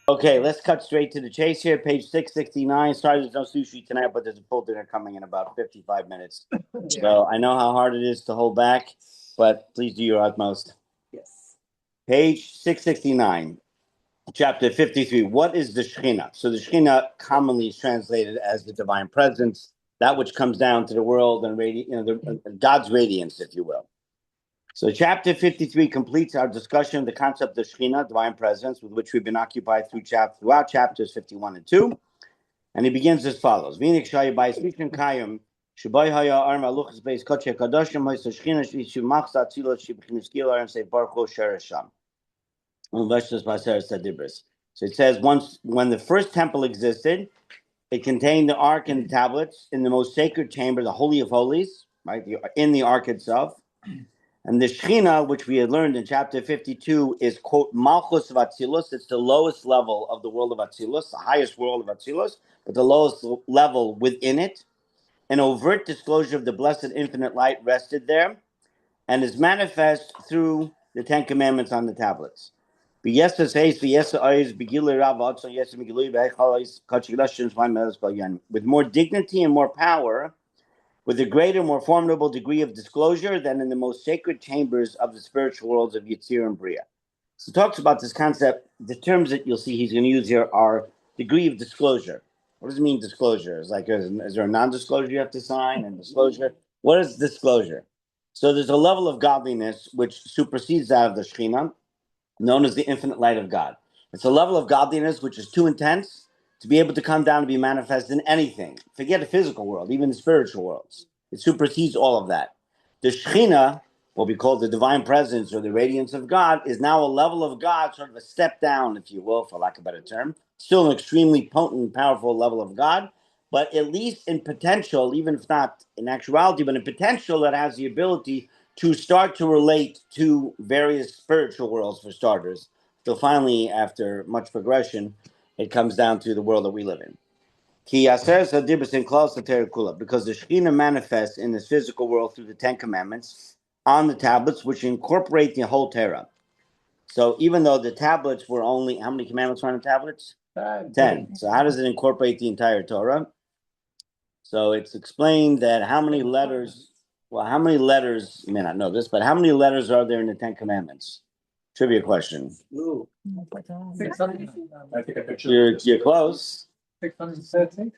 Okay, let's cut straight to the chase here. Page 669. Sorry, there's no sushi tonight, but there's a full dinner coming in about 55 minutes. So I know how hard it is to hold back, but please do your utmost. Yes. Page 669, chapter 53. What is the Shechinah? So the Shechinah commonly is translated as the divine presence, that which comes down to the world and God's radiance, if you will. So chapter 53 completes our discussion of the concept of Shechinah, divine presence, with which we've been occupied throughout chapters 51 and 2. And he begins as follows. So it says, when the first temple existed, it contained the ark and the tablets in the most sacred chamber, the Holy of Holies, right, in the ark itself. And the Shechinah, which we had learned in chapter 52, is, quote, Malchus of Atzilus. It's the lowest level of the world of Atzilus, the highest world of Atzilus, but the lowest level within it. An overt disclosure of the blessed infinite light rested there and is manifest through the Ten Commandments on the tablets. With more dignity and more power, with a greater, more formidable degree of disclosure than in the most sacred chambers of the spiritual worlds of Yitzir and Bria. So he talks about this concept. The terms that you'll see he's going to use here are degree of disclosure. What does it mean, disclosure? Is there a non-disclosure you have to sign and disclosure? What is disclosure? So there's a level of godliness which supersedes that of the Shechinah, known as the infinite light of God. It's a level of godliness which is too intense to be able to come down and be manifest in anything. Forget the physical world, even the spiritual worlds. It supersedes all of that. The Shechinah, what we call the divine presence or the radiance of God, is now a level of God, sort of a step down, if you will, for lack of a better term. Still an extremely potent and powerful level of God, but at least in potential, even if not in actuality, but in potential, it has the ability to start to relate to various spiritual worlds, for starters. So finally, after much progression, it comes down to the world that we live in. Because the Shekhinah manifests in this physical world through the Ten Commandments on the tablets, which incorporate the whole Torah. So even though the tablets were only, how many commandments were on the tablets? 10. So how does it incorporate the entire Torah? So it's explained that how many letters, you may not know this, but how many letters are there in the Ten Commandments? Trivia question. Ooh. 600. You're close. 630.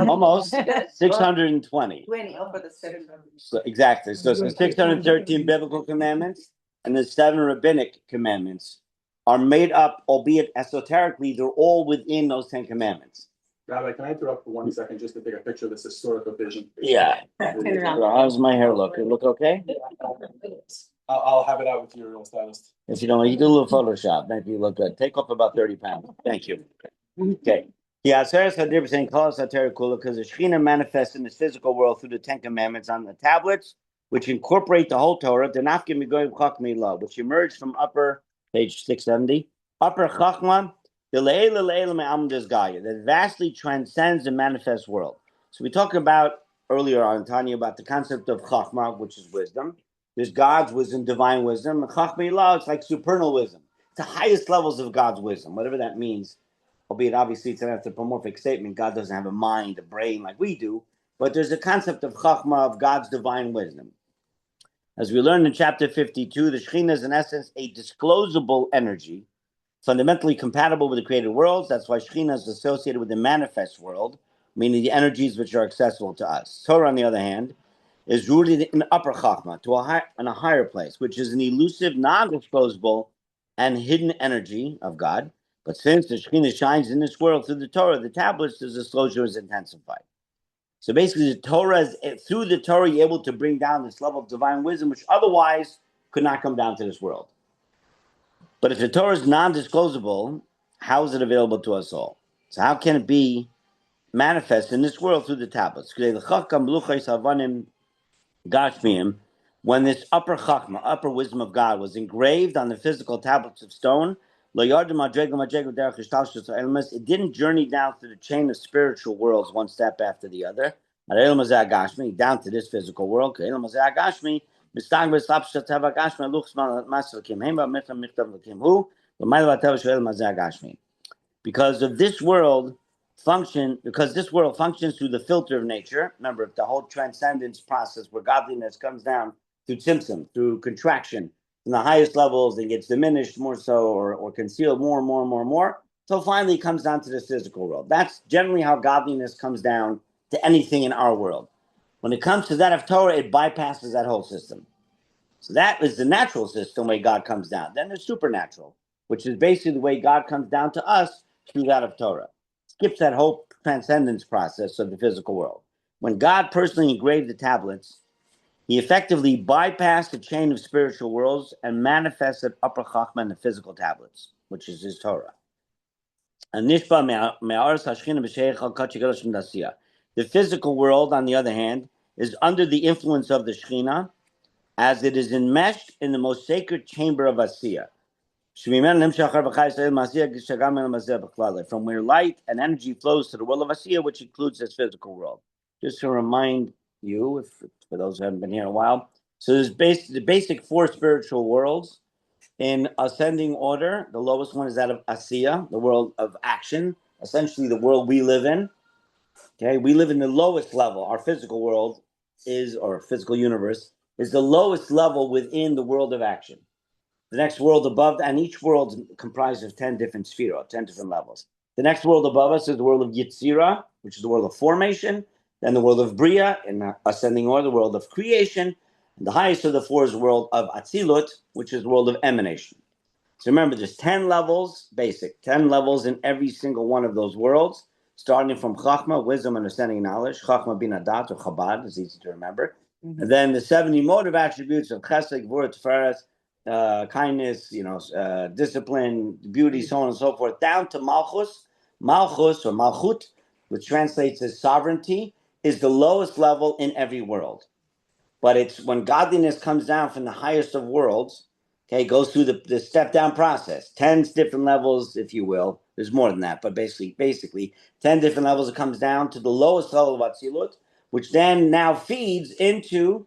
Almost. 620. So, exactly. So 613 biblical commandments and the 7 rabbinic commandments are made up, albeit esoterically, they're all within those 10 commandments. Rabbi, can I interrupt for 1 second just to take a picture of this historical vision? Yeah. How's my hair look? It look okay? I'll have it out with your stylist. If you don't, you do a little Photoshop, make you look good. Take off about 30 pounds. Thank you. Okay. Because the Shekhinah manifests in this physical world through the Ten Commandments on the tablets, which incorporate the whole Torah, which emerged from upper, page 670, upper Chachma, that vastly transcends the manifest world. So we talked about earlier on, Tanya, about the concept of Chachma, which is wisdom. There's God's wisdom, divine wisdom. And Chachma Ilah, it's like supernal wisdom. It's the highest levels of God's wisdom, whatever that means. Albeit, obviously, it's an anthropomorphic statement. God doesn't have a mind, a brain like we do. But there's a concept of Chachma, of God's divine wisdom. As we learned in chapter 52, the Shekhinah is in essence a disclosable energy, fundamentally compatible with the created worlds. That's why Shekhinah is associated with the manifest world, meaning the energies which are accessible to us. Torah, on the other hand, is rooted in upper Chachma, in a higher place, which is an elusive, non-disclosable, and hidden energy of God. But since the Shekhinah shines in this world through the Torah, the tablets, the disclosure is intensified. So basically, the Torah through the Torah, you're able to bring down this level of divine wisdom, which otherwise could not come down to this world. But if the Torah is non-disclosable, how is it available to us all? So how can it be manifest in this world through the tablets? When this upper chachma, upper wisdom of God, was engraved on the physical tablets of stone, it didn't journey down through the chain of spiritual worlds one step after the other, down to this physical world. because this world functions through the filter of nature. Remember, the whole transcendence process where godliness comes down through tzimtzum, through contraction in the highest levels and gets diminished more so or concealed more and more and more and more. So finally it comes down to the physical world. That's generally how godliness comes down to anything in our world. When it comes to that of Torah, it bypasses that whole system. So that is the natural system way God comes down. Then there's supernatural, which is basically the way God comes down to us through that of Torah. Skips that whole transcendence process of the physical world. When God personally engraved the tablets, he effectively bypassed the chain of spiritual worlds and manifested upper Chachma in the physical tablets, which is his Torah. The physical world, on the other hand, is under the influence of the Shechinah, as it is enmeshed in the most sacred chamber of Asiya, from where light and energy flows to the world of Asiya, which includes this physical world. Just to remind you, for those who haven't been here in a while, so there's the basic four spiritual worlds in ascending order. The lowest one is that of Asiya, the world of action, essentially the world we live in. Okay, we live in the lowest level. Our physical world or physical universe, is the lowest level within the world of action. The next world above, and each world is comprised of 10 different spheres, 10 different levels. The next world above us is the world of Yetzirah, which is the world of formation. Then the world of Bria, in ascending order, the world of creation. And the highest of the four is the world of Atzilut, which is the world of emanation. So remember, there's 10 levels, 10 levels in every single one of those worlds, starting from Chachma, wisdom, understanding, knowledge. Chachma bin Adat, or Chabad, is easy to remember. Mm-hmm. And then the 70 motive attributes of Chesed, Gvura, Tiferes, kindness, discipline, beauty, so on and so forth, down to Malchus. Malchus or Malchut, which translates as sovereignty, is the lowest level in every world. But it's when godliness comes down from the highest of worlds, okay, goes through the step down process, 10 different levels, if you will. There's more than that, but basically 10 different levels. It comes down to the lowest level of Atzilut, which then now feeds into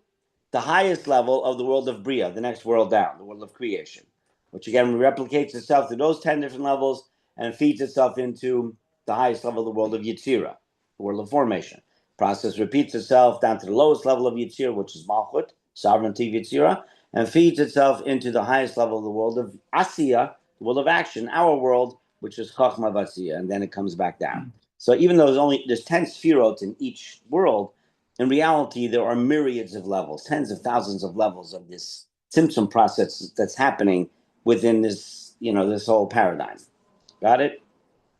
the highest level of the world of Bria, the next world down, the world of creation, which again replicates itself to those 10 different levels and feeds itself into the highest level of the world of Yetzirah, the world of formation. Process repeats itself down to the lowest level of Yetzirah, which is Malchut, sovereignty of Yetzirah, and feeds itself into the highest level of the world of Asiya, the world of action, our world, which is Chachma Vasiya, and then it comes back down. So even though there's 10 sphirot in each world, in reality, there are myriads of levels, tens of thousands of levels of this tzimtzum process that's happening within this, this whole paradigm. Got it?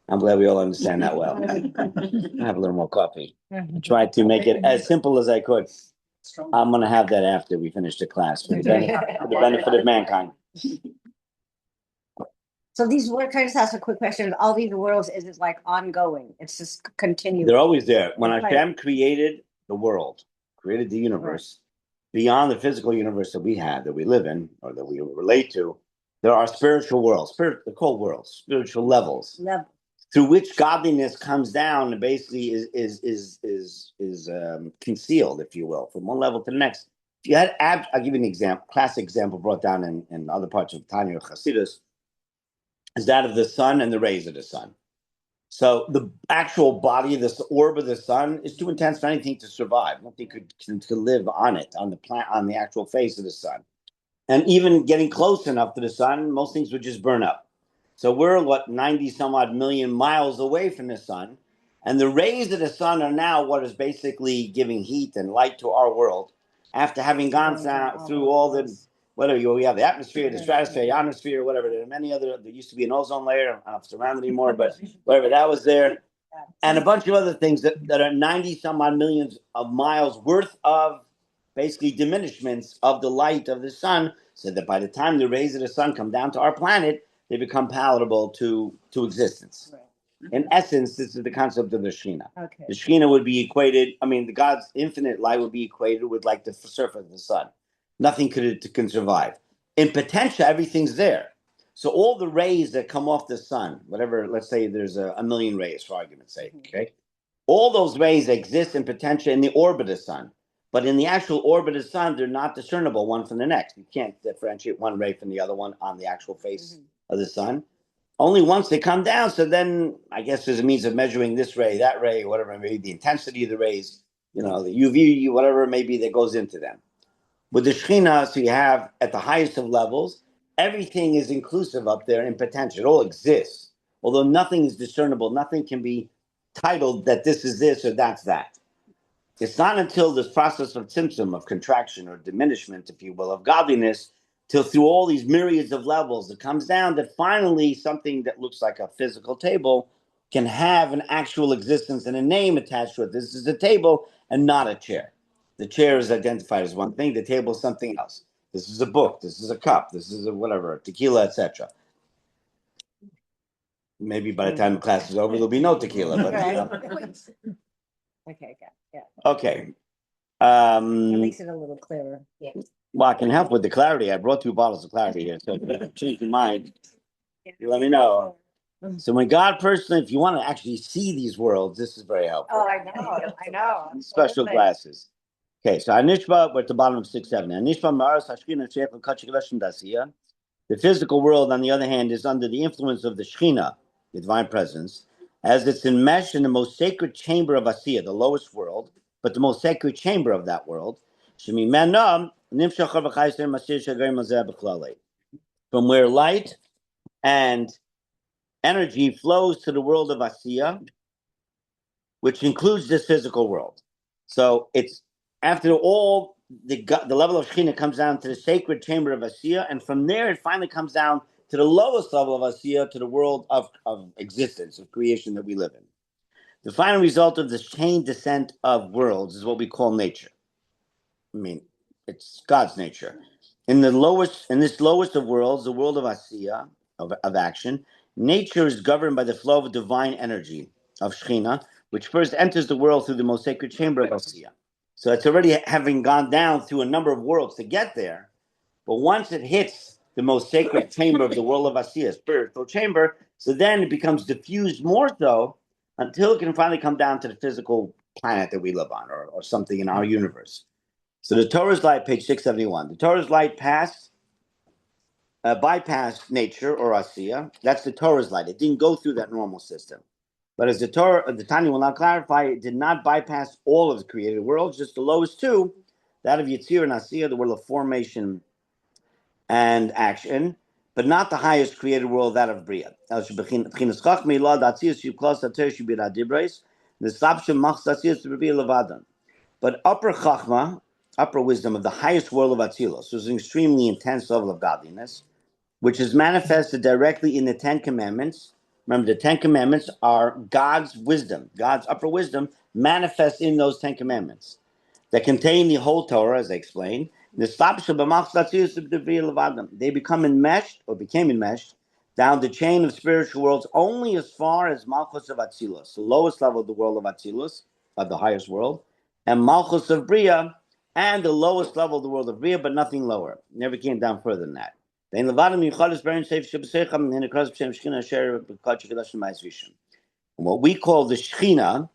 I'm glad we all understand that well. I have a little more coffee. I tried to make it as simple as I could. I'm going to have that after we finish the class for the benefit of mankind. So these worlds, can I just ask a quick question? All these worlds, is it like ongoing? It's just continuing. They're always there. When Hashem created the world, created the universe, beyond the physical universe that we have, that we live in, or that we relate to, there are spiritual worlds, they're called worlds, spiritual levels, through which godliness comes down and basically is concealed, if you will, from one level to the next. If you had, I'll give you an example, classic example brought down in other parts of Tanya or Chassidus, is that of the sun and the rays of the sun. So the actual body of this orb of the sun is too intense for anything to survive. Nothing could live on it, on the actual face of the sun. And even getting close enough to the sun, most things would just burn up. So we're 90 some odd million miles away from the sun. And the rays of the sun are now what is basically giving heat and light to our world after having gone through all the, we have the atmosphere, the stratosphere, the ionosphere, whatever. There are many other, there used to be an ozone layer. I don't know if it's around anymore, but whatever, that was there. And a bunch of other things that are 90 some odd millions of miles worth of basically diminishments of the light of the sun, so that by the time the rays of the sun come down to our planet, they become palatable to existence. Right. In essence, this is the concept of the Shechinah. Okay. The Shechinah would be equated, the God's infinite light would be equated with like the surface of the sun. Nothing can survive. In potential, everything's there. So all the rays that come off the sun, whatever, let's say there's a million rays, for argument's sake, okay? All those rays exist in potential in the orbit of the sun. But in the actual orbit of the sun, they're not discernible one from the next. You can't differentiate one ray from the other one on the actual face of the sun. Only once they come down, so then I guess there's a means of measuring this ray, that ray, whatever, maybe the intensity of the rays, the UV, whatever it may be that goes into them. With the Shekhinah, so you have at the highest of levels, everything is inclusive up there in potential. It all exists. Although nothing is discernible, nothing can be titled that this is this or that's that. It's not until this process of tzimtzum, of contraction or diminishment, if you will, of godliness, till through all these myriads of levels, it comes down that finally something that looks like a physical table can have an actual existence and a name attached to it. This is a table and not a chair. The chair is identified as one thing, the table is something else. This is a book, this is a cup, this is a whatever, tequila, etc. Maybe by the time the class is over, there'll be no tequila. But, Okay, yeah. Okay. That makes it a little clearer. Yeah. Well, I can help with the clarity. I brought 2 bottles of clarity here. So if you change your mind, you let me know. So when God personally, if you want to actually see these worlds, this is very helpful. Oh, I know. Special glasses. Okay, so Anishba, we're at the bottom of 6-7. Anishba Maras Hashkina Shechel Kachiglashin Dasiya. The physical world, on the other hand, is under the influence of the Shekhinah, the divine presence, as it's enmeshed in the most sacred chamber of Asiya, the lowest world, but the most sacred chamber of that world. From where light and energy flows to the world of Asiya, which includes this physical world. So it's after all, the level of Shekhinah comes down to the sacred chamber of Asiya, and from there it finally comes down to the lowest level of Asiya, to the world of existence, of creation that we live in. The final result of this chain descent of worlds is what we call nature. I mean, it's God's nature. In this lowest of worlds, the world of Asiya, of action, nature is governed by the flow of divine energy of Shekhinah, which first enters the world through the most sacred chamber of Asiya. So it's already having gone down through a number of worlds to get there, but once it hits the most sacred chamber of the world of Asiya, spiritual chamber, so then it becomes diffused more so until it can finally come down to the physical planet that we live on, or something in our universe. So the Torah's light, page 671. The Torah's light bypassed nature or Asiya. That's the Torah's light. It didn't go through that normal system. But as the Tanya will now clarify, it did not bypass all of the created worlds, just the lowest 2, that of Yitzir and Asiya, the world of formation and action, but not the highest created world, that of Bria. But upper Chachma, upper wisdom of the highest world of Atzilos, was an extremely intense level of godliness, which is manifested directly in the 10 Commandments. Remember, the 10 Commandments are God's wisdom, God's upper wisdom manifests in those 10 Commandments that contain the whole Torah, as I explained. They become enmeshed, or became enmeshed, down the chain of spiritual worlds only as far as Malchus of Atzilus, the lowest level of the world of Atzilus, of the highest world, and Malchus of Bria, and the lowest level of the world of Bria, but nothing lower. Never came down further than that. And what we call the Shechinah,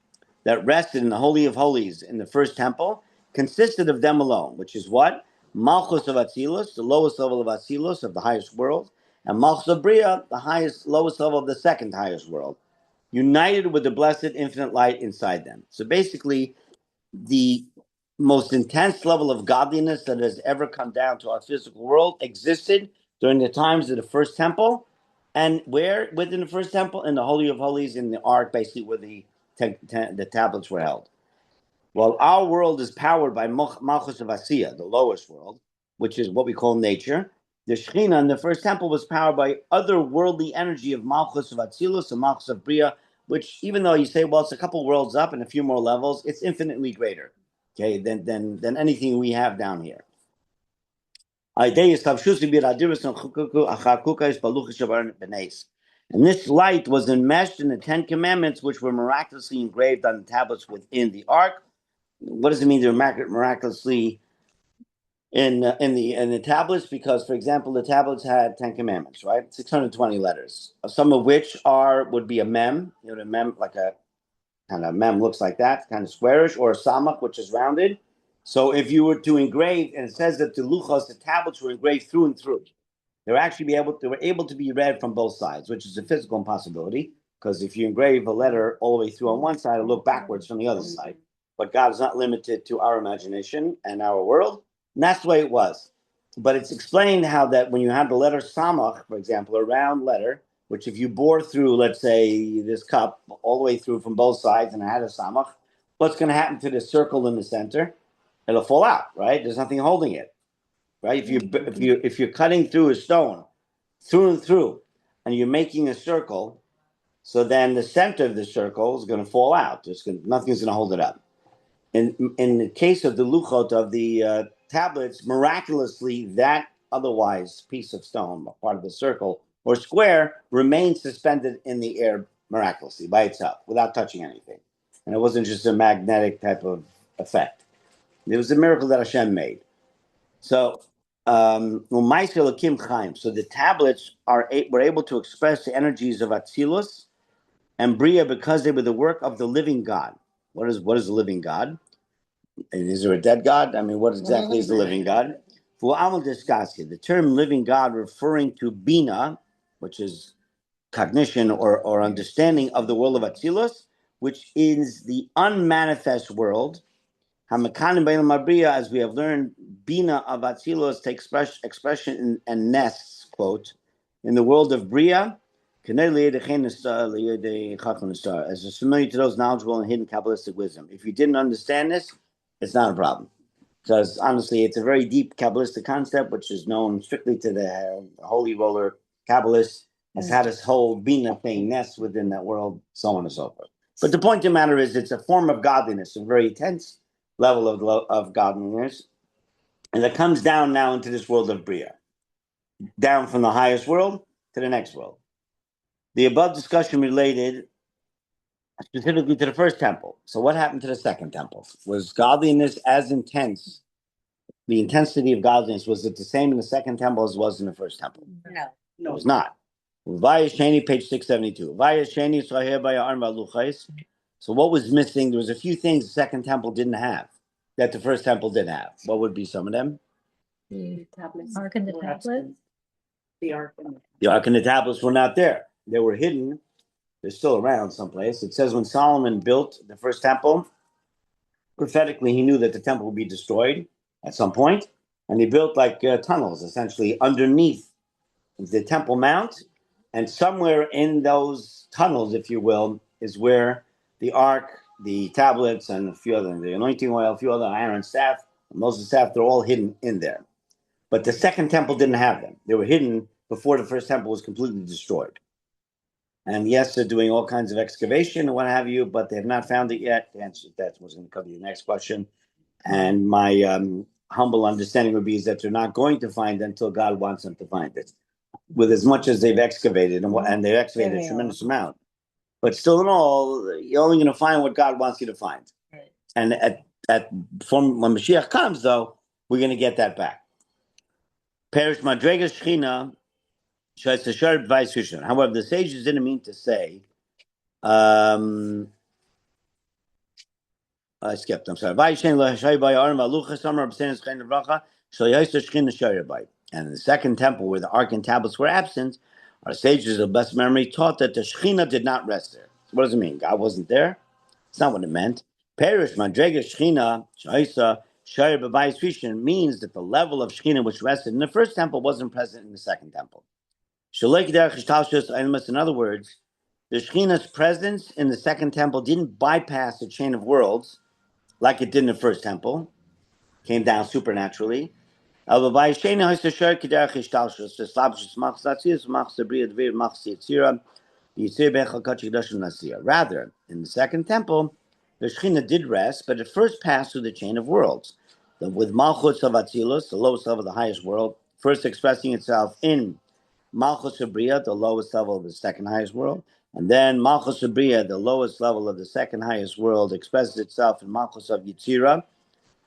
that rested in the Holy of Holies in the first temple, consisted of them alone, which is what? Malchus of Atzilus, the lowest level of Atzilus, of the highest world, and Malchus of Bria, the lowest level of the second highest world, united with the blessed infinite light inside them. So basically, the most intense level of godliness that has ever come down to our physical world existed during the times of the first temple. And where within the first temple? In the Holy of Holies, in the Ark, basically where the tablets were held. Well, our world is powered by Malchus of Asiya, the lowest world, which is what we call nature. The Shekhinah in the first temple was powered by otherworldly energy of Malchus of Atzilus and Malchus of Bria, which, even though you say, well, it's a couple worlds up and a few more levels, it's infinitely greater, okay, than anything we have down here. And this light was enmeshed in the 10 Commandments, which were miraculously engraved on the tablets within the Ark. What does it mean they're miraculously in the tablets? Because, for example, the tablets had 10 Commandments, right? 620 letters, some of which would be a mem, a mem, like a kind of mem looks like that, kind of squarish, or a samach, which is rounded. So if you were to engrave, and it says that the luchos, the tablets were engraved through and through. They were able to be read from both sides, which is a physical impossibility. Because if you engrave a letter all the way through on one side, it'll look backwards from the other side. But God is not limited to our imagination and our world. And that's the way it was. But it's explained how that when you have the letter Samach, for example, a round letter, which if you bore through, let's say, this cup all the way through from both sides and it had a Samach, what's going to happen to the circle in the center? It'll fall out, right? There's nothing holding it, right? If you're cutting through a stone, through and through, and you're making a circle, so then the center of the circle is going to fall out. Nothing's going to hold it up. In the case of the luchot of the tablets, miraculously, that otherwise piece of stone, part of the circle or square, remained suspended in the air miraculously by itself without touching anything. And it wasn't just a magnetic type of effect. It was a miracle that Hashem made. So, so the tablets were able to express the energies of Atzilus and Bria because they were the work of the living God. What is the living God? And is there a dead God? I mean, what exactly is the living God? The term living God referring to Bina, which is cognition or understanding of the world of Atzilus, which is the unmanifest world. As we have learned, Bina of Atzilus takes expression and nests, quote, in the world of Bria, as is familiar to those knowledgeable in hidden Kabbalistic wisdom. If you didn't understand this, it's not a problem. Because honestly, it's a very deep Kabbalistic concept, which is known strictly to the holy roller Kabbalists, has had this whole Bina thing nest within that world, so on and so forth. But the point of the matter is, it's a form of godliness, a very intense level of godliness, and it comes down now into this world of Bria, down from the highest world to the next world. The above discussion related specifically to the first temple. So what happened to the second temple? Was godliness as intense? The intensity of godliness, was it the same in the second temple as it was in the first temple? No. No, it was not. Vayasheni, page 672. Vayasheni, so what was missing? There was a few things the second temple didn't have that the first temple did have. What would be some of them? The tablets. Ark and the tablets. The ark and The ark and the tablets were not there. They were hidden. They're still around someplace. It says when Solomon built the first temple, prophetically, he knew that the temple would be destroyed at some point, and he built like tunnels, essentially, underneath the Temple Mount, and somewhere in those tunnels, if you will, is where the ark, the tablets, and a few other, the anointing oil, a few other Aaron's staff, Moses' staff, they're all hidden in there. But the second temple didn't have them. They were hidden before the first temple was completely destroyed. And yes, they're doing all kinds of excavation and what have you, but they have not found it yet. The answer to that was going to cover the next question. And my humble understanding would be is that they're not going to find it until God wants them to find it, with as much as they've excavated, and they've excavated a tremendous amount. But still in all, you're only going to find what God wants you to find. Right. And when Mashiach comes, though, we're going to get that back. Perish Madrega Shechinah. However, the sages didn't mean to say, I skipped, I'm sorry. And in the second temple, where the ark and tablets were absent, our sages of best memory taught that the Shechinah did not rest there. What does it mean? God wasn't there? It's not what it meant. Perish Madrega Shechinah means that the level of Shechinah which rested in the first temple wasn't present in the second temple. In other words, the Shekhinah's presence in the second temple didn't bypass the chain of worlds like it did in the first temple, came down supernaturally. Rather, in the second temple, the Shekhinah did rest, but it first passed through the chain of worlds, with Malchut of Atzilus, the lowest level of the highest world, first expressing itself in Malchus Bria, the lowest level of the second highest world, and then Malchus Bria, the lowest level of the second highest world, expresses itself in Malchus of Yitzira,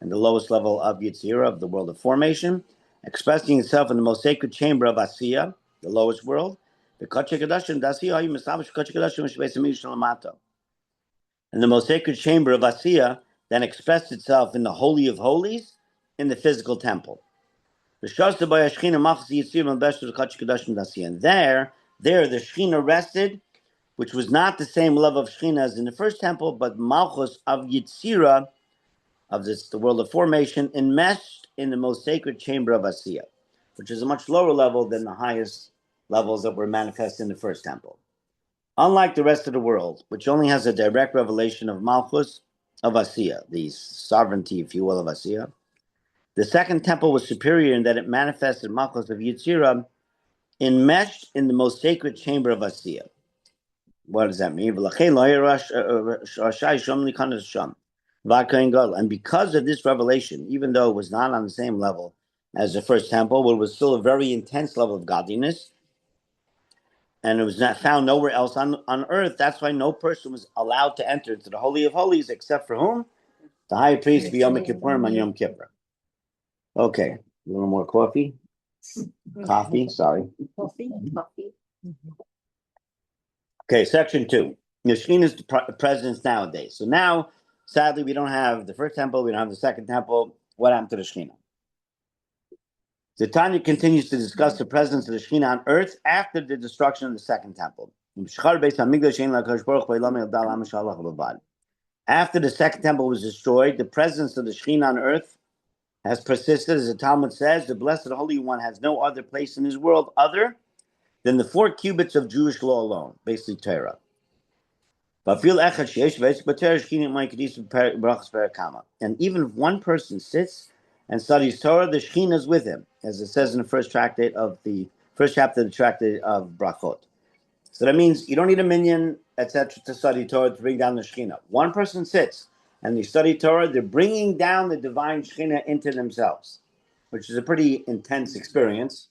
and the lowest level of Yitzira, of the world of formation, expressing itself in the most sacred chamber of Asiya, the lowest world. And the most sacred chamber of Asiya then expressed itself in the Holy of Holies in the physical temple. And there the Shechinah rested, which was not the same level of Shechinah as in the first temple, but Malchus of Yitzira, of this, the world of formation, enmeshed in the most sacred chamber of Asiya, which is a much lower level than the highest levels that were manifest in the first temple. Unlike the rest of the world, which only has a direct revelation of Malchus of Asiya, the sovereignty, if you will, of Asiya, the second temple was superior in that it manifested Malchus of Yitzira enmeshed in the most sacred chamber of Asiya. What does that mean? And because of this revelation, even though it was not on the same level as the first temple, but it was still a very intense level of godliness, and it was not found nowhere else on earth, that's why no person was allowed to enter into the Holy of Holies except for whom? The high priest, Yom Kippurim and Yom Kippur. Okay, a little more coffee? Coffee, sorry. Coffee. Okay, section 2. The Shechinah's presence nowadays. So now, sadly, we don't have the first temple, we don't have the second temple. What happened to the Shechinah? The Tanya continues to discuss the presence of the Shechinah on earth after the destruction of the second temple. After the second temple was destroyed, the presence of the Shechinah on earth has persisted. As the Talmud says, the Blessed Holy One has no other place in his world other than the 4 cubits of Jewish law alone, basically Torah. And even if one person sits and studies Torah, the Shekhinah is with him, as it says in the first chapter of the tractate of Brachot. So that means you don't need a minion, etc., to study Torah to bring down the Shekhinah. One person sits and they study Torah, they're bringing down the divine Shekhinah into themselves, which is a pretty intense experience,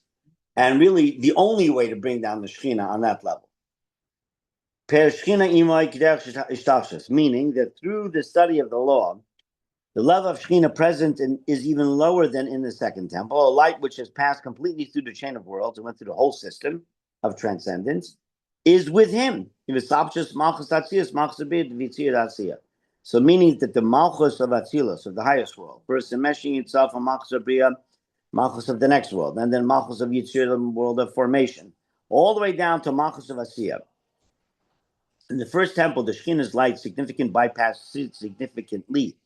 and really the only way to bring down the Shekhinah on that level. Meaning that through the study of the law, the level of Shekhinah present is even lower than in the second temple, a light which has passed completely through the chain of worlds and went through the whole system of transcendence, is with him. So meaning that the Malchus of Atzilus, of the highest world, first enmeshing itself on Malchus of Bria, Malchus of the next world, and then Malchus of Yitzir, the world of formation, all the way down to Malchus of Asiya. In the first temple, the Shekhinah's light significantly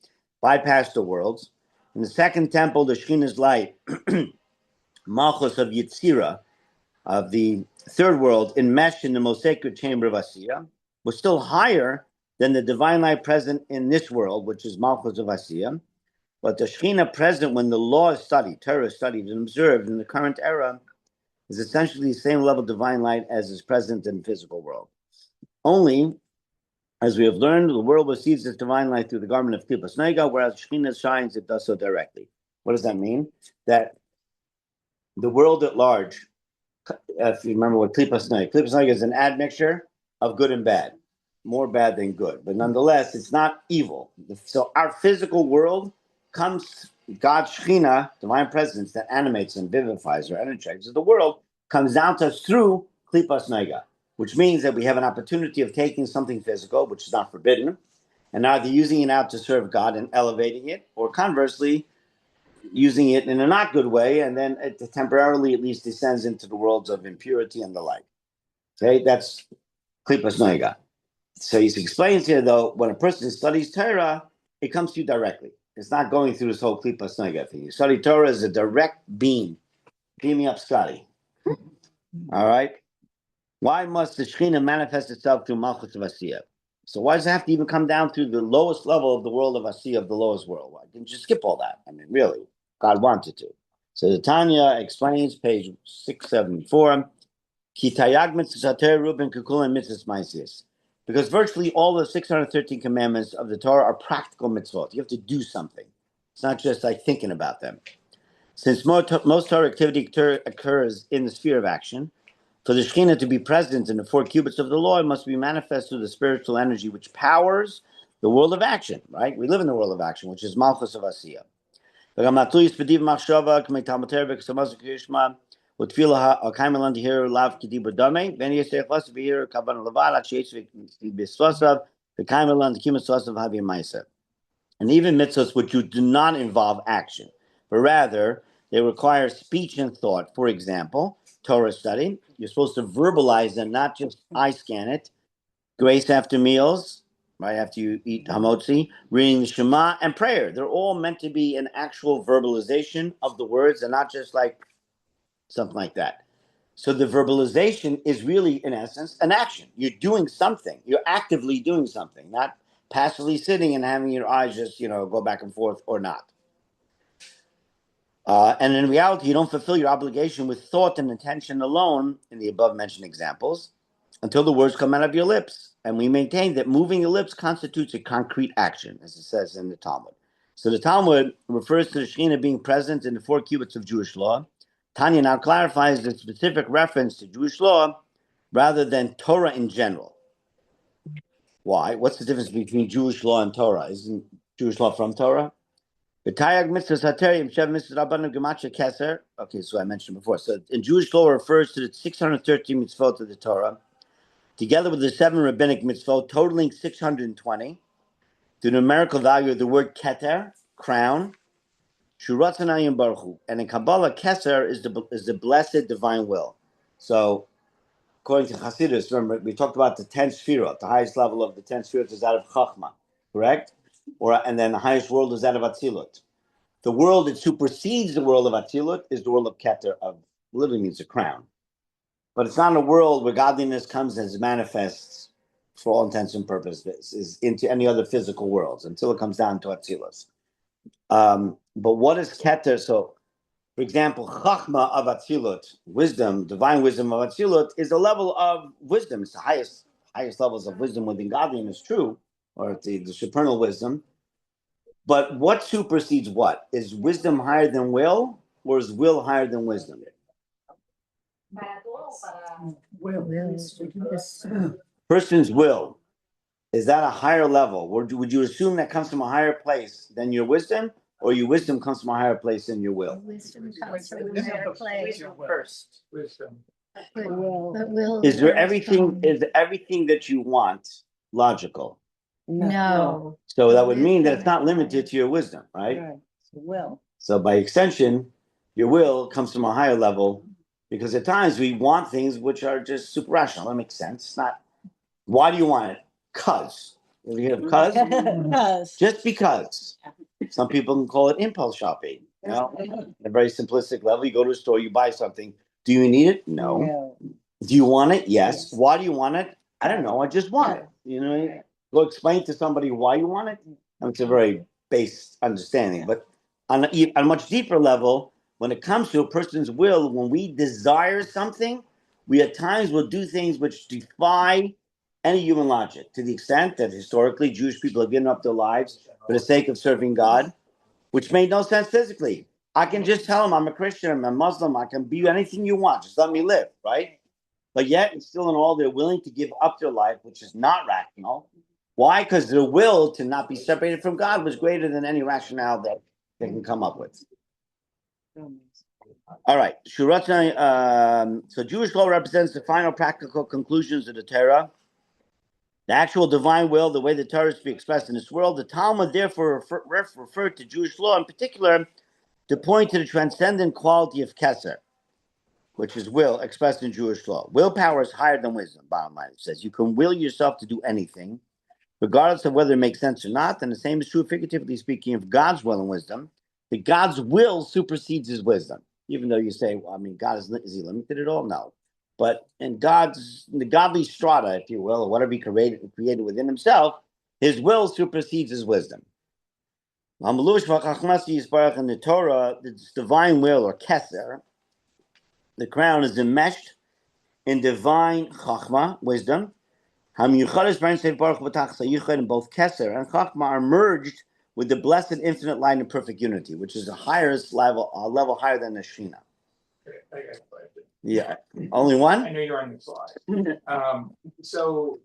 bypassed the worlds. In the second temple, the Shekhinah's light, Malchus of Yitzira, of the third world, enmeshed in the most sacred chamber of Asiya, was still higher than the divine light present in this world, which is Malchus of Asiya. But the Shekhinah present when the law is studied, Torah is studied and observed in the current era, is essentially the same level of divine light as is present in the physical world. Only, as we have learned, the world receives its divine light through the garment of Klippas Nega, whereas Shekhinah shines, it does so directly. What does that mean? That the world at large, if you remember what Klippas Nega is an admixture of good and bad, more bad than good, but nonetheless, it's not evil. So our physical world comes, God's Shekhinah, divine presence that animates and vivifies or energizes the world, comes down to us through Klippas Nega, which means that we have an opportunity of taking something physical, which is not forbidden, and either using it out to serve God and elevating it, or conversely, using it in a not good way, and then it temporarily at least descends into the worlds of impurity and the like. Okay, that's Klippas Nega. So he explains here, though, when a person studies Torah, it comes to you directly. It's not going through this whole Klippas Nega thing. You study Torah as a direct beam. Beam me up, Scotty. All right? Why must the Shekhinah manifest itself through Malchus of Asiya? So why does it have to even come down to the lowest level of the world of Asiya, of the lowest world? Why didn't you skip all that? I mean, really, God wanted to. So the Tanya explains, page 674, because virtually all the 613 commandments of the Torah are practical mitzvot. You have to do something. It's not just like thinking about them. Since most Torah activity occurs in the sphere of action, for the Shekhinah to be present in the 4 cubits of the law, it must be manifest through the spiritual energy which powers the world of action, right? We live in the world of action, which is Malchus of Asiya. And even mitzvahs which do not involve action, but rather They require speech and thought. For example, Torah study. You're supposed to verbalize them, not just eye scan it. Grace after meals, right after you eat hamotzi, reading the Shema, and prayer. They're all meant to be an actual verbalization of the words and not just like something like that. So the verbalization is really, in essence, an action. You're doing something. You're actively doing something, not passively sitting and having your eyes just, go back and forth or not. And in reality, you don't fulfill your obligation with thought and intention alone in the above mentioned examples until the words come out of your lips. And we maintain that moving your lips constitutes a concrete action, as it says in the Talmud. So the Talmud refers to the Shechinah being present in the 4 cubits of Jewish law. Tanya now clarifies the specific reference to Jewish law rather than Torah in general. Why? What's the difference between Jewish law and Torah? Isn't Jewish law from Torah? Okay, so I mentioned before. So in Jewish law refers to the 613 mitzvot of the Torah, together with the 7 rabbinic mitzvot, totaling 620. The numerical value of the word keter, crown, Shuratzanayim Baruch Hu. And in Kabbalah, Keser is the blessed divine will. So, according to Hasidus, remember, we talked about the 10 Sfirot. The highest level of the 10 Sfirot is that of Chachma, correct? And then the highest world is that of Atzilut. The world that supersedes the world of Atzilut is the world of Keter, literally means a crown. But it's not a world where godliness comes as manifests, for all intents and purposes, is into any other physical worlds until it comes down to Atzilus. But what is Keter? So, for example, Chachma of Atzilut, wisdom, divine wisdom of Atzilut, is a level of wisdom. It's the highest levels of wisdom within godliness, true, or the supernal wisdom. But what supersedes what? Is wisdom higher than will, or is will higher than wisdom? Person's will. Is that a higher level? Would you assume that comes from a higher place than your wisdom, or your wisdom comes from a higher place than your will? Wisdom comes from a higher place. First. Wisdom. But will Is everything that you want logical? No. So that would mean that it's not limited to your wisdom, right? Will. So by extension, your will comes from a higher level, because at times we want things which are just super rational. That makes sense. It's not. Why do you want it? Cause. Have you heard of cause? Just because. Some people can call it impulse shopping. At a very simplistic level, you go to a store, you buy something. Do you need it? No. Do you want it? Yes. Why do you want it? I don't know. I just want it. Go explain to somebody why you want it. It's a very base understanding. But on a much deeper level, when it comes to a person's will, when we desire something, we at times will do things which defy any human logic, to the extent that historically Jewish people have given up their lives for the sake of serving God, which made no sense physically. I can just tell them I'm a Christian, I'm a Muslim, I can be anything you want, just let me live, right? But yet, and still in all, they're willing to give up their life, which is not rational. Why? Because their will to not be separated from God was greater than any rationale that they can come up with. All right. So Jewish law represents the final practical conclusions of the Torah. The actual divine will, the way the Torah is to be expressed in this world. The Talmud therefore referred to Jewish law in particular to point to the transcendent quality of Keser, which is will expressed in Jewish law. Willpower is higher than wisdom, bottom line. It says you can will yourself to do anything, regardless of whether it makes sense or not. And the same is true, figuratively speaking, of God's will and wisdom. That God's will supersedes his wisdom. Even though you say, well, I mean, God is he limited at all? No. But in the godly strata, if you will, or whatever he created within himself, his will supersedes his wisdom. In the Torah, this divine will, or keser, the crown is enmeshed in divine chachma, wisdom. And both keser and chachma are merged with the blessed infinite light and perfect unity, which is a level higher than the Shechinah. I got a question. Yeah, only one? I know you're on the slide. So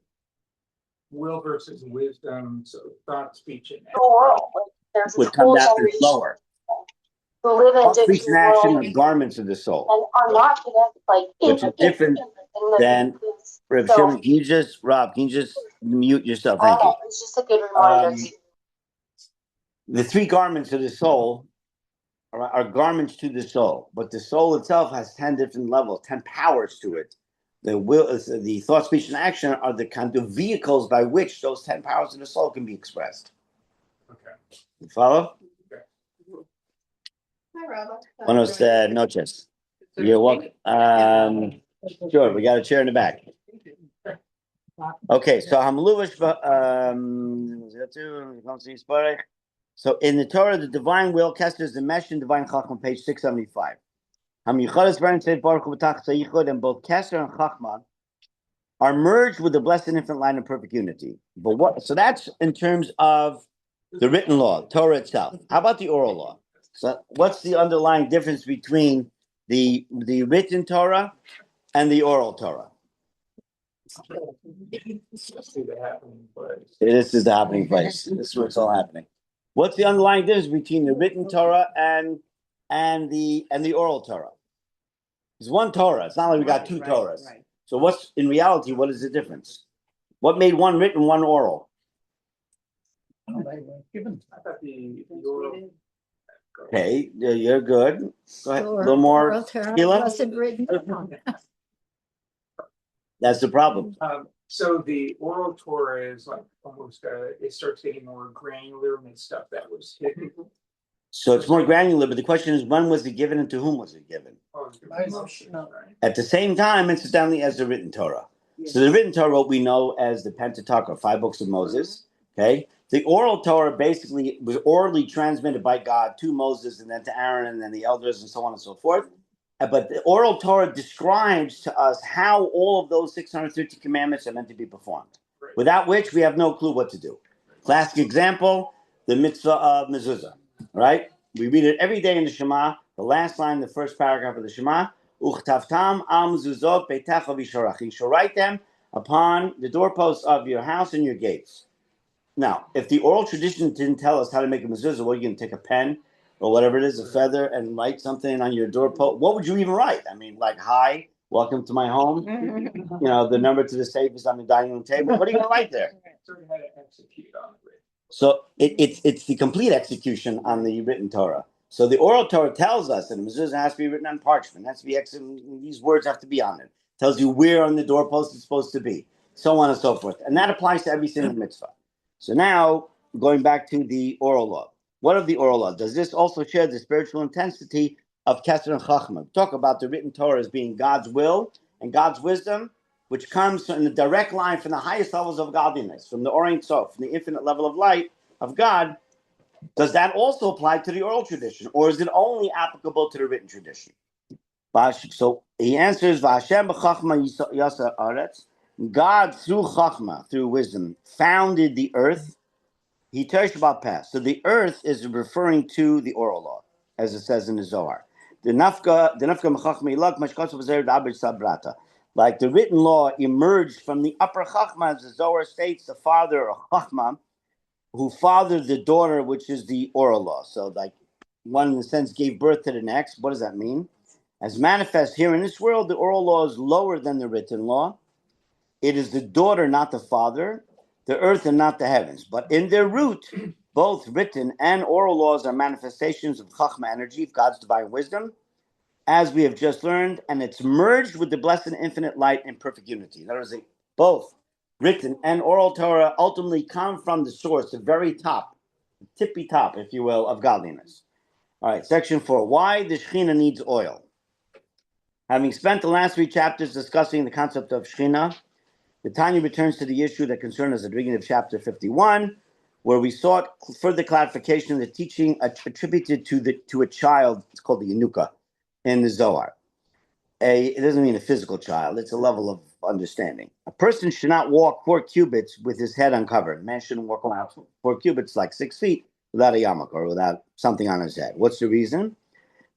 will versus wisdom, so thought, speech, and the world. Like, there's Would this come whole down to generation slower. who live in All speech and digital action world are garments of the soul, and are not connected, like which is different than Rav so Shimon. Can you just mute yourself? Thank you. it's just a good reminder. The 3 garments of the soul are garments to the soul, but the soul itself has 10 different levels, 10 powers to it. The will, the thought, speech, and action are the kind of vehicles by which those 10 powers of the soul can be expressed. Okay. You follow? Hi, Rabba. Buenos noches. You're welcome. Sure, we got a chair in the back. Okay, so so in the Torah, the divine will, Kester is the mesh in divine Chachma, page 675. And both Kester and Chachma are merged with the blessed infant line of perfect unity. But what? So that's in terms of the written law, Torah itself. How about the oral law? So what's the underlying difference between the written Torah and the oral Torah? See the happening place. This is the happening place. This is where it's all happening. What's the underlying difference between the written Torah and the oral Torah? It's one Torah. It's not like we got two Torahs. Right. So what's in reality? What is the difference? What made one written, one oral? I thought the oral. Okay, you're good. Go ahead. A Sure. little more. Oral Torah Sheila? wasn't written down. That's the problem. So the oral Torah is like almost it starts getting more granular and stuff that was hidden. So it's more granular, but the question is, when was it given and to whom was it given? Emotional. At the same time, incidentally, as the written Torah. So the written Torah, what we know as the Pentateuch, or 5 books of Moses, okay? The oral Torah basically was orally transmitted by God to Moses and then to Aaron and then the elders and so on and so forth. But the oral Torah describes to us how all of those 630 commandments are meant to be performed, without which we have no clue what to do. Classic example, the mitzvah of mezuzah, right? We read it every day in the Shema, the last line, the first paragraph of the Shema, Uchtavtam al mezuzot beitecha v'sharach. You shall write them upon the doorposts of your house and your gates. Now, if the oral tradition didn't tell us how to make a mezuzah, what are you going to take a pen or whatever it is, a feather, and write something on your doorpost? What would you even write? I mean, like, hi, welcome to my home. You know, the number to the safe is on the dining room table. What are you going to write there? Sort of how to execute on it. So it's the complete execution on the written Torah. So the oral Torah tells us that the mezuzah has to be written on parchment, has to be these words have to be on it. Tells you where on the doorpost it's supposed to be, so on and so forth. And that applies to every single mitzvah. So now, going back to the oral law. What of the oral law? Does this also share the spiritual intensity of Kesser and Chachma? Talk about the written Torah as being God's will and God's wisdom, which comes in the direct line from the highest levels of godliness, from the Orient Sof, from the infinite level of light of God. Does that also apply to the oral tradition, or is it only applicable to the written tradition? So he answers, "V'Hashem b'chachma yasa aretz." God, through Chachma, through wisdom, founded the earth. He touched about past. So the earth is referring to the oral law, as it says in the Zohar. Like the written law emerged from the upper Chachma, as the Zohar states, the father of Chachma, who fathered the daughter, which is the oral law. So like one in a sense gave birth to the next. What does that mean? As manifest here in this world, the oral law is lower than the written law. It is the daughter, not the father, the earth and not the heavens. But in their root, both written and oral laws are manifestations of Chachma energy, of God's divine wisdom, as we have just learned, and it's merged with the blessed infinite light in perfect unity. In other words, both written and oral Torah ultimately come from the source, the very top, the tippy top, if you will, of godliness. All right, section 4. Why the Shechinah needs oil. Having spent the last 3 chapters discussing the concept of Shechinah, the Tanya returns to the issue that concerned us at the beginning of chapter 51, where we sought further clarification of the teaching attributed to a child. It's called the Yanuka in the Zohar. It doesn't mean a physical child. It's a level of understanding. A person should not walk 4 cubits with his head uncovered. A man shouldn't walk around 4 cubits, like 6 feet, without a yarmulke or without something on his head. What's the reason?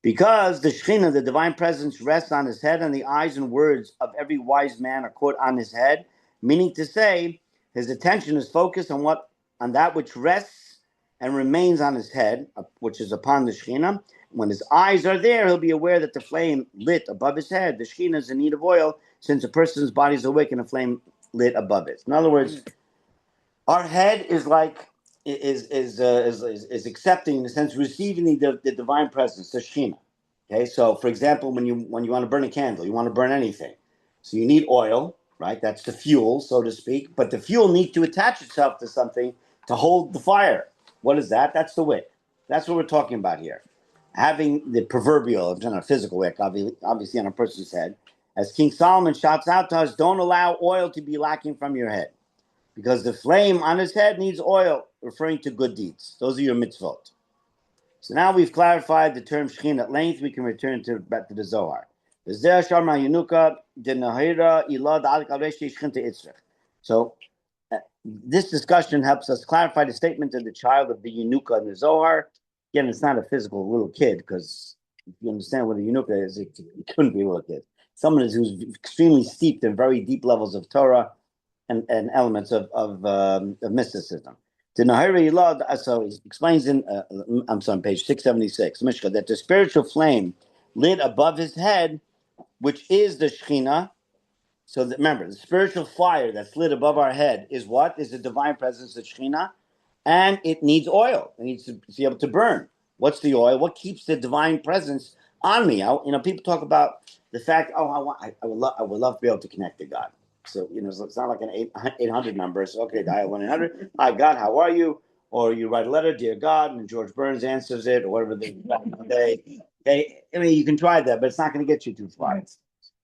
Because the Shechinah, the divine presence, rests on his head, and the eyes and words of every wise man are caught on his head, meaning to say, his attention is focused on that which rests and remains on his head, which is upon the Shechinah. When his eyes are there, he'll be aware that the flame lit above his head. The Shechinah is in need of oil, since a person's body is awake and a flame lit above it. In other words, our head is like is accepting, in a sense, receiving the divine presence, the Shechinah. Okay, so for example, when you want to burn a candle, you want to burn anything, so you need oil, right? That's the fuel, so to speak. But the fuel needs to attach itself to something to hold the fire. What is that? That's the wick. That's what we're talking about here. Having the proverbial, not a physical wick, obviously on a person's head. As King Solomon shouts out to us, don't allow oil to be lacking from your head, because the flame on his head needs oil, referring to good deeds. Those are your mitzvot. So now we've clarified the term Shechinah at length. We can return back to the Zohar. So this discussion helps us clarify the statement of the child of the Yenuka in the Zohar. Again, it's not a physical little kid, because if you understand what a Yenuka is, it couldn't be a little kid. Someone who's extremely steeped in very deep levels of Torah and elements of mysticism. The Nahira Yilad, so he explains in, I'm sorry, page 676, Mishka, that the spiritual flame lit above his head, which is the Shechinah. So that, remember, the spiritual fire that's lit above our head is what? Is the divine presence of Shechinah, and it needs oil. It needs to be able to burn. What's the oil? What keeps the divine presence on me? People talk about the fact, I would love to be able to connect to God. So, it's not like an 800 number. So, okay, dial 1-800. Hi, God, how are you? Or you write a letter, dear God, and George Burns answers it, or whatever they. Okay, you can try that, but it's not going to get you too far.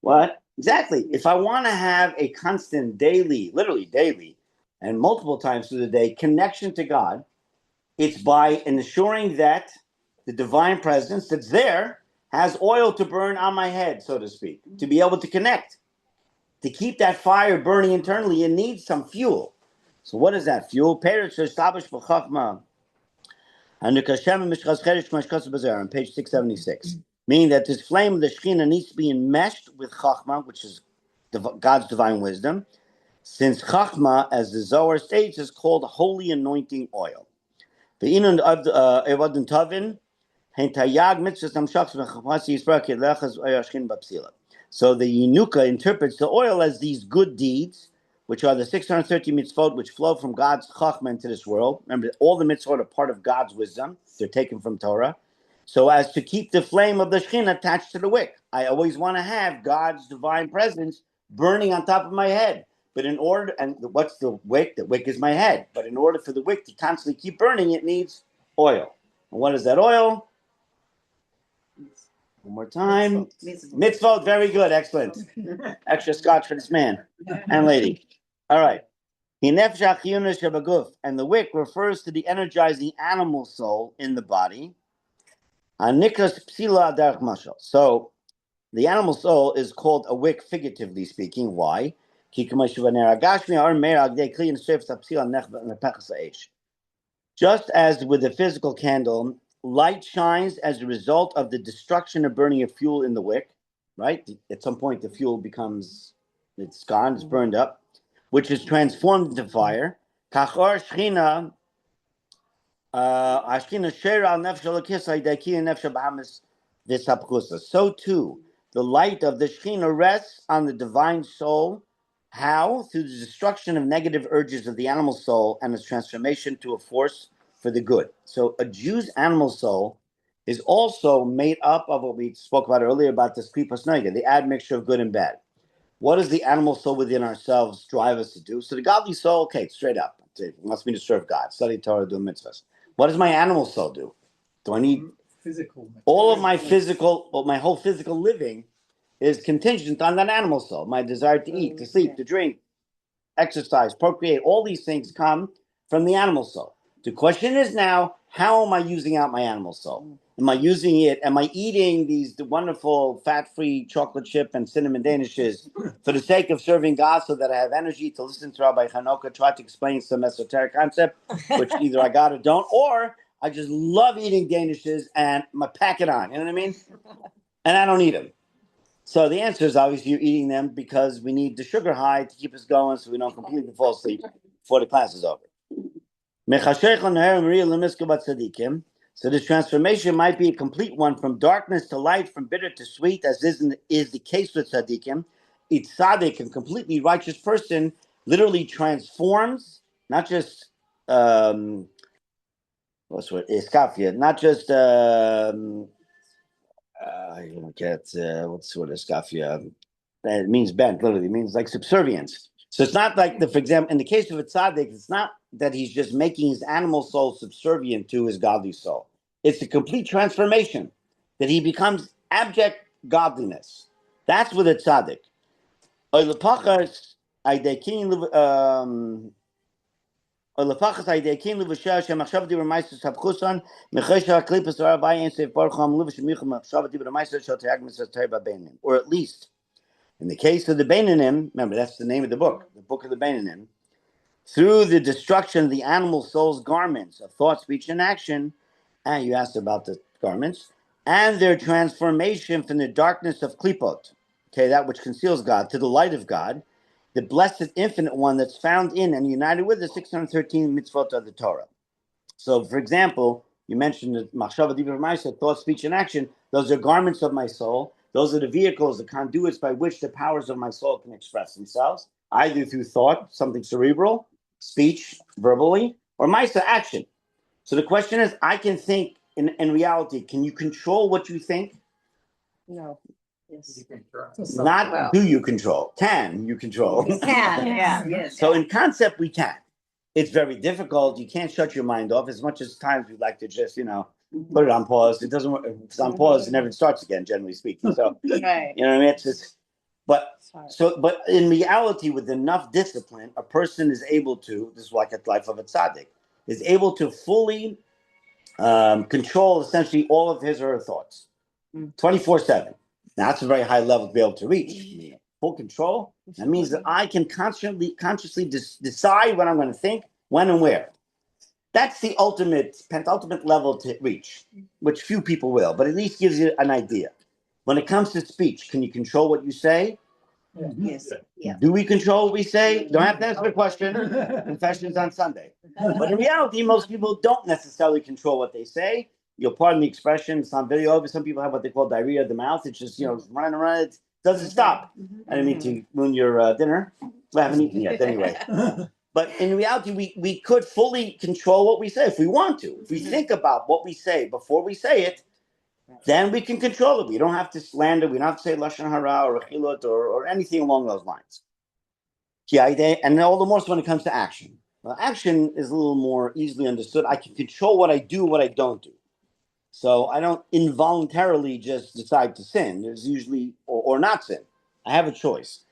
What? Exactly. If I want to have a constant daily, literally daily, and multiple times through the day connection to God, it's by ensuring that the divine presence that's there has oil to burn on my head, so to speak, to be able to connect. To keep that fire burning internally, it needs some fuel. So what is that fuel? On page 676. Meaning that this flame of the Shekhinah needs to be enmeshed with Chachma, which is God's divine wisdom, since Chachma, as the Zohar states, is called holy anointing oil. The Inun of Evadim Tavin, so the Yenuka interprets the oil as these good deeds, which are the 630 mitzvot which flow from God's chachma into this world. Remember, all the mitzvot are part of God's wisdom. They're taken from Torah. So as to keep the flame of the Shekhinah attached to the wick. I always want to have God's divine presence burning on top of my head. But in order, and what's the wick? The wick is my head. But in order for the wick to constantly keep burning, it needs oil. And what is that oil? One more time. Mitzvot. Very good. Excellent. Extra scotch for this man and lady. All right. And the wick refers to the energizing animal soul in the body. So the animal soul is called a wick, figuratively speaking. Why? Just as with a physical candle, light shines as a result of the destruction of burning of fuel in the wick, right? At some point, the fuel it's gone, it's burned up, which is transformed into fire. So too, the light of the Shechinah rests on the divine soul. How? Through the destruction of negative urges of the animal soul and its transformation to a force for the good. So a Jew's animal soul is also made up of what we spoke about earlier about this kripas noga, the admixture of good and bad. What does the animal soul within ourselves drive us to do? So the godly soul, okay, straight up, it wants me to serve God, study Torah, do mitzvahs. What does my animal soul do? Do I need Physical. all of my physical, my whole physical living is contingent on that animal soul. My desire to eat, to sleep, to drink, exercise, procreate, all these things come from the animal soul. The question is now, how am I using out my animal soul? Am I using it? Am I eating these wonderful fat-free chocolate chip and cinnamon danishes for the sake of serving God so that I have energy to listen to Rabbi Hanoka try to explain some esoteric concept, which either I got or don't, or I just love eating danishes and I pack it on, you know what I mean? And I don't eat them. So the answer is obviously you're eating them because we need the sugar high to keep us going so we don't completely fall asleep before the class is over. So this transformation might be a complete one from darkness to light, from bitter to sweet, as is the case with tzaddikim. Each tzaddik, a completely righteous person, literally transforms, not just what's what iskafia, not just I don't get what's the word iskafia. It means bent, literally. It means like subservience. So it's not like for example, in the case of a tzaddik, it's not that he's just making his animal soul subservient to his godly soul. It's a complete transformation that he becomes abject godliness. That's with a tzaddik. לפחד הידי כן לבשע שהמחשב דיבר מייסר סבחוסן מחשב הקליפס הרבה אין סף ברחם לבש מיכל מחשב דיבר מייסר של תייג מסר בבינם. Or at least, in the case of the Beinanim, remember that's the name of the book of the Beinanim, through the destruction of the animal soul's garments of thought, speech, and action, and you asked about the garments, and their transformation from the darkness of klipot, okay, that which conceals God, to the light of God, the blessed infinite one that's found in and united with the 613 mitzvot of the Torah. So, for example, you mentioned the machshava dibur ma'aseh, thought, speech, and action. Those are garments of my soul. Those are the vehicles, the conduits by which the powers of my soul can express themselves, either through thought, something cerebral, speech, verbally, or ma'aseh, action. So the question is, I can think in reality, can you control what you think? No. Yes. You can try. Not do you control, can you control? We can, yeah. Yes. So in concept, we can. It's very difficult. You can't shut your mind off as much as times we'd like to just, put it on pause. It doesn't work. If it's on pause, it never starts again, generally speaking. So, Right. you know what I mean? It's just, but in reality, with enough discipline, a person is able to, this is like a life of a tzaddik, is able to fully control essentially all of his or her thoughts 24/7. Now, that's a very high level to be able to reach. Full control. That means that I can consciously decide what I'm going to think, when and where. That's the penultimate level to reach, which few people will, but at least gives you an idea. When it comes to speech, can you control what you say? Yes. Yeah. Do we control what we say? Don't have to answer the question. Confessions on Sunday. But in reality, most people don't necessarily control what they say. You'll pardon the expression. It's on video, but some people have what they call diarrhea of the mouth. It's just, running around. It doesn't stop. I didn't mean to ruin your dinner. We haven't eaten yet anyway. But in reality, we could fully control what we say if we want to. If we think about what we say before we say it, then we can control it. We don't have to slander. We don't have to say lashon hara or rechilot or anything along those lines. And all the more so when it comes to action. Well, action is a little more easily understood. I can control what I do, what I don't do. So I don't involuntarily just decide to sin. There's usually or not sin. I have a choice.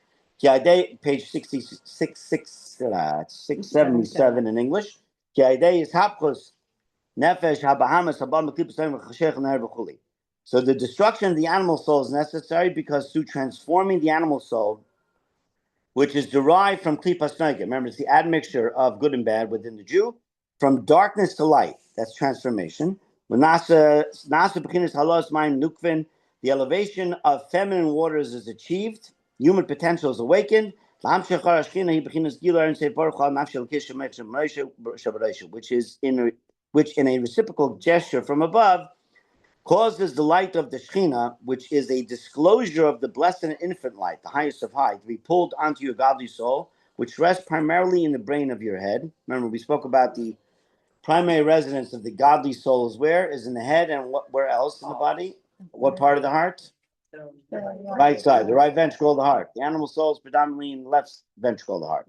Page 677 in English. So the destruction of the animal soul is necessary because through transforming the animal soul, which is derived from klipas noga, remember it's the admixture of good and bad within the Jew, from darkness to light, that's transformation. The elevation of feminine waters is achieved, human potential is awakened, which in a reciprocal gesture from above causes the light of the Shechinah, which is a disclosure of the blessed and infinite light, the highest of high, to be pulled onto your godly soul, which rests primarily in the brain of your head. Remember, we spoke about the primary residence of the godly soul is where? Is in the head, and where else in the body? What part of the heart? Right side, the right ventricle of the heart. The animal soul is predominantly in the left ventricle of the heart.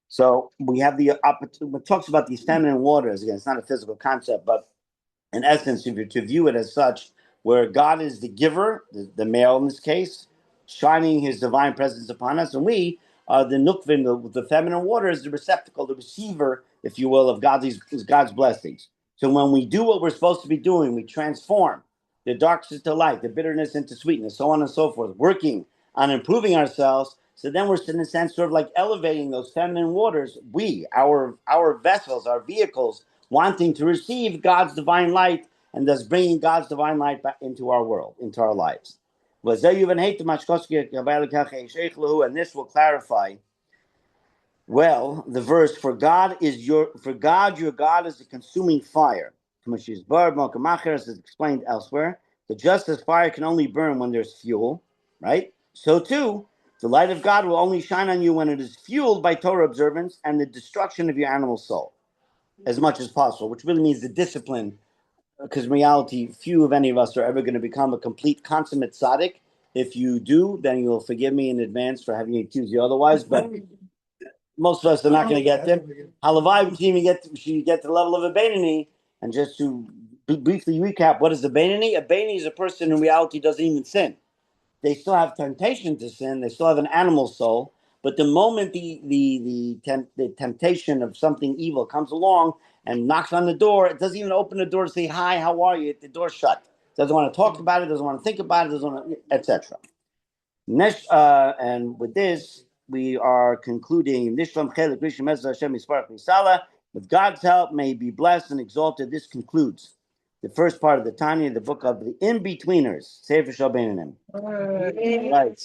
So we have the opportunity. It talks about these feminine waters. Again, it's not a physical concept, but in essence, if you're to view it as such, where God is the giver, the male in this case, shining his divine presence upon us, and we are the nukvin, the feminine water is the receptacle, the receiver, if you will, of God's blessings. So when we do what we're supposed to be doing, we transform the darkness to light, the bitterness into sweetness, so on and so forth, working on improving ourselves. So then we're, in a sense, sort of like elevating those feminine waters. Our vessels, our vehicles, wanting to receive God's divine light and thus bringing God's divine light back into our world, into our lives. And this will clarify well the verse, for God your God is a consuming fire. As explained elsewhere, that just as fire can only burn when there's fuel, right? So too, the light of God will only shine on you when it is fueled by Torah observance and the destruction of your animal soul. as much as possible, which really means the discipline. Because in reality, few of any of us are ever going to become a complete consummate tzaddik. If you do, then you'll forgive me in advance for having accused you otherwise. But most of us are not going to get there. Halavai she get to the level of a Beinani. And just to briefly recap, what is a Beinani? A Beinani is a person in reality doesn't even sin. They still have temptation to sin. They still have an animal soul. But the moment the temptation of something evil comes along and knocks on the door, it doesn't even open the door to say, hi, how are you? The door's shut. Doesn't want to talk about it, doesn't want to think about it, doesn't want to, etc. And with this, we are concluding. With God's help, may be blessed and exalted. This concludes the first part of the Tanya, the book of the in-betweeners. Sefer Shal Beinanim. Right.